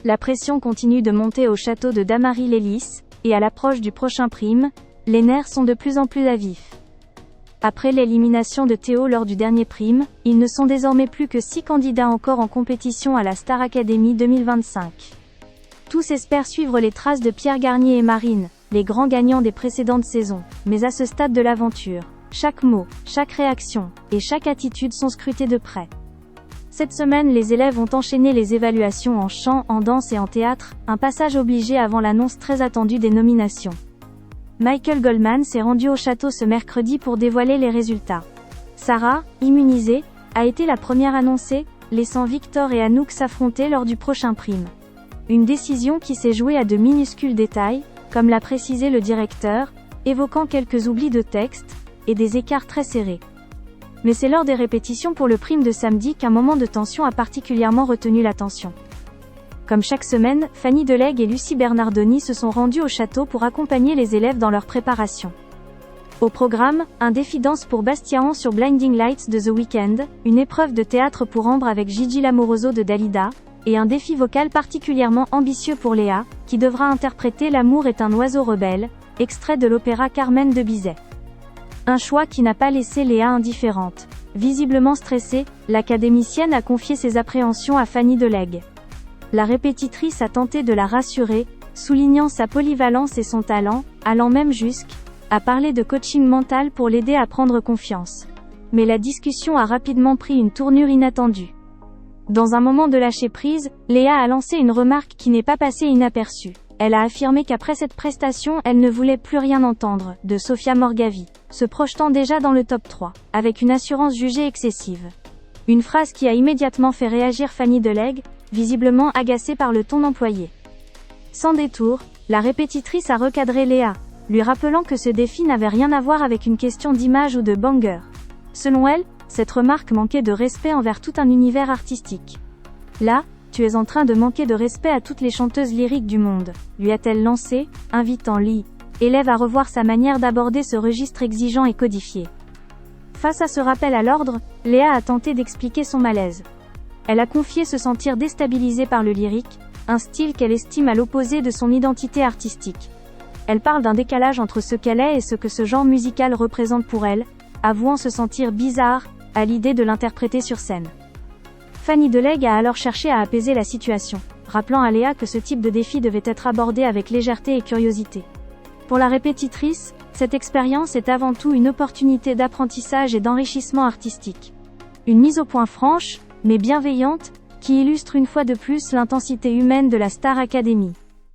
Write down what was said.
La pression continue de monter au château de Damary-Lélis, et à l'approche du prochain prime, les nerfs sont de plus en plus à vif. Après l'élimination de Théo lors du dernier prime, ils ne sont désormais plus que 6 candidats encore en compétition à la Star Academy 2025. Tous espèrent suivre les traces de Pierre Garnier et Marine, les grands gagnants des précédentes saisons, mais à ce stade de l'aventure, chaque mot, chaque réaction, et chaque attitude sont scrutés de près. Cette semaine, les élèves ont enchaîné les évaluations en chant, en danse et en théâtre, un passage obligé avant l'annonce très attendue des nominations. Michael Goldman s'est rendu au château ce mercredi pour dévoiler les résultats. Sarah, immunisée, a été la première annoncée, laissant Victor et Anouk s'affronter lors du prochain prime. Une décision qui s'est jouée à de minuscules détails, comme l'a précisé le directeur, évoquant quelques oublis de texte, et des écarts très serrés. Mais c'est lors des répétitions pour le prime de samedi qu'un moment de tension a particulièrement retenu l'attention. Comme chaque semaine, Fanny Deleg et Lucie Bernardoni se sont rendues au château pour accompagner les élèves dans leur préparation. Au programme, un défi danse pour Bastiaan sur Blinding Lights de The Weeknd, une épreuve de théâtre pour Ambre avec Gigi Lamoroso de Dalida, et un défi vocal particulièrement ambitieux pour Léa, qui devra interpréter L'amour est un oiseau rebelle, extrait de l'opéra Carmen de Bizet. Un choix qui n'a pas laissé Léa indifférente. Visiblement stressée, l'académicienne a confié ses appréhensions à Fanny Deleg. La répétitrice a tenté de la rassurer, soulignant sa polyvalence et son talent, allant même jusqu'à parler de coaching mental pour l'aider à prendre confiance. Mais la discussion a rapidement pris une tournure inattendue. Dans un moment de lâcher prise, Léa a lancé une remarque qui n'est pas passée inaperçue. Elle a affirmé qu'après cette prestation, elle ne voulait plus rien entendre de Sophia Morgavi, se projetant déjà dans le top 3, avec une assurance jugée excessive. Une phrase qui a immédiatement fait réagir Fanny Deleg, visiblement agacée par le ton employé. Sans détour, la répétitrice a recadré Léa, lui rappelant que ce défi n'avait rien à voir avec une question d'image ou de banger. Selon elle, cette remarque manquait de respect envers tout un univers artistique. Là, tu es en train de manquer de respect à toutes les chanteuses lyriques du monde, lui a-t-elle lancé, invitant l'élève à revoir sa manière d'aborder ce registre exigeant et codifié. Face à ce rappel à l'ordre, Léa a tenté d'expliquer son malaise. Elle a confié se sentir déstabilisée par le lyrique, un style qu'elle estime à l'opposé de son identité artistique. Elle parle d'un décalage entre ce qu'elle est et ce que ce genre musical représente pour elle, avouant se sentir bizarre à l'idée de l'interpréter sur scène. Fanny Deleg a alors cherché à apaiser la situation, rappelant à Léa que ce type de défi devait être abordé avec légèreté et curiosité. Pour la répétitrice, cette expérience est avant tout une opportunité d'apprentissage et d'enrichissement artistique. Une mise au point franche, mais bienveillante, qui illustre une fois de plus l'intensité humaine de la Star Academy.